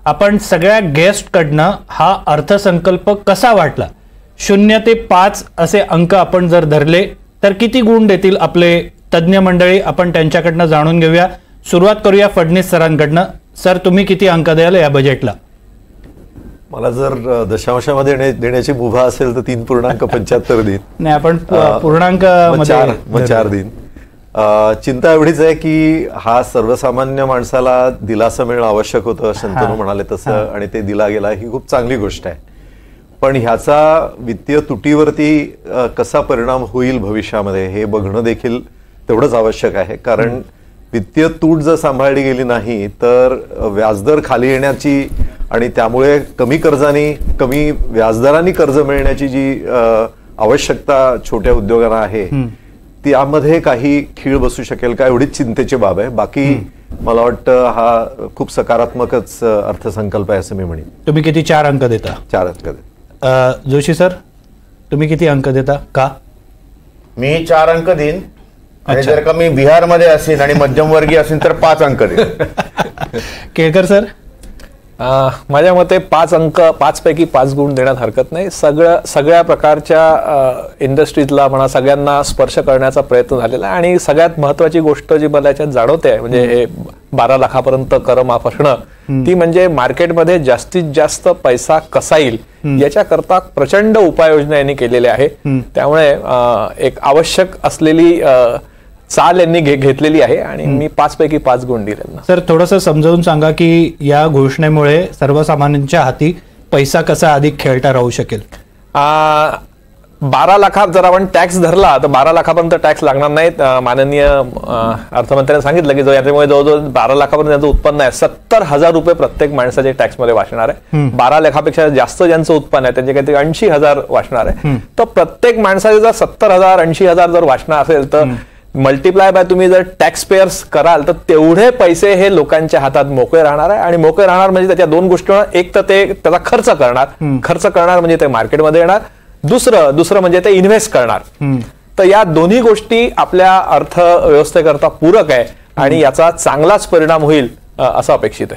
आपण सगळ्या गेस्टकडनं हा अर्थसंकल्प कसा वाटला, 0 ते 5 असे अंक आपण जर धरले तर किती गुण देतील आपले तज्ज्ञ मंडळी, आपण त्यांच्याकडनं जाणून घेऊया. सुरुवात करूया फडणीस सरांकडनं. सर, तुम्ही किती अंक द्याल या बजेटला? मला जर दशांशामध्ये देण्याची मुभा असेल तर 3.75 देईन. नाही, आपण पूर्णांक 4 देईन. चिंता एवढीच आहे की हा सर्वसामान्य माणसाला दिलासा मिळणं आवश्यक होतं, शंतनू म्हणाले तसं, आणि ते दिला गेला ही खूप चांगली गोष्ट आहे. पण ह्याचा वित्तीय तुटीवरती कसा परिणाम होईल भविष्यामध्ये हे बघणं देखील तेवढंच आवश्यक आहे. कारण वित्तीय तूट जर सांभाळली गेली नाही तर व्याजदर खाली येण्याची आणि त्यामुळे कमी कर्जाने कमी व्याजदराने कर्ज मिळण्याची जी आवश्यकता छोट्या उद्योगांना आहे त्यामध्ये काही खीळ बसू शकेल का, एवढीच चिंतेची बाब आहे. बाकी मला वाटतं हा खूप सकारात्मकच अर्थसंकल्प आहे असं मी म्हणेन. तुम्ही किती 4 अंक देता? 4 अंक देतो. जोशी सर, तुम्ही किती अंक देता? का? मी 4 अंक देईन. आणि जर का मी बिहारमध्ये असेल आणि मध्यमवर्गीय असेल तर 5 अंक देईन. केळकर सर? माझ्या मते 5 पैकी 5 गुण देण्यात हरकत नाही. सगळ्या प्रकारच्या इंडस्ट्रीजला म्हणा सगळ्यांना स्पर्श करण्याचा प्रयत्न झालेला आहे. आणि सगळ्यात महत्वाची गोष्ट जी मला याच्यात जाणवते आहे म्हणजे हे 12 लाखापर्यंत कर माफ असणं, ती म्हणजे मार्केटमध्ये जास्तीत जास्त पैसा कसा येईल याच्याकरता प्रचंड उपाययोजना यांनी केलेल्या आहे. त्यामुळे एक आवश्यक असलेली चाल यांनी घेतलेली आहे आणि मी 5 पैकी 5 गुण दिले. सर, थोडंसं समजावून सांगा की या घोषणेमुळे सर्वसामान्यांच्या हाती पैसा कसा अधिक खेळता राहू शकेल? 12 लाखात जर आपण टॅक्स धरला तर 12 लाखापर्यंत टॅक्स लागणार नाहीत. माननीय अर्थमंत्र्यांनी सांगितलं की याच्यामुळे जवळजवळ 12 लाखापर्यंत ज्यांचं उत्पन्न आहे 70,000 रुपये प्रत्येक माणसाचे टॅक्समध्ये वाचणार आहे. 12 लाखापेक्षा जास्त ज्यांचं उत्पन्न आहे त्यांचे काहीतरी 80,000 वाचणार आहे. तर प्रत्येक माणसाचे जर 70,000 80,000 जर वाचणार असेल तर मल्टिप्लाय बाय तुम्ही जर टॅक्स पेयर्स कराल तर तेवढे पैसे हे लोकांच्या हातात मोकळे राहणार आहे. आणि मोकळे राहणार म्हणजे त्याच्या 2 गोष्टी, एक तर ते त्याचा खर्च करणार म्हणजे ते मार्केटमध्ये येणार, दुसरं म्हणजे ते इन्व्हेस्ट करणार. तर या दोन्ही गोष्टी आपल्या अर्थव्यवस्थेकरता पूरक आहे आणि याचा चांगलाच परिणाम होईल असं अपेक्षित आहे.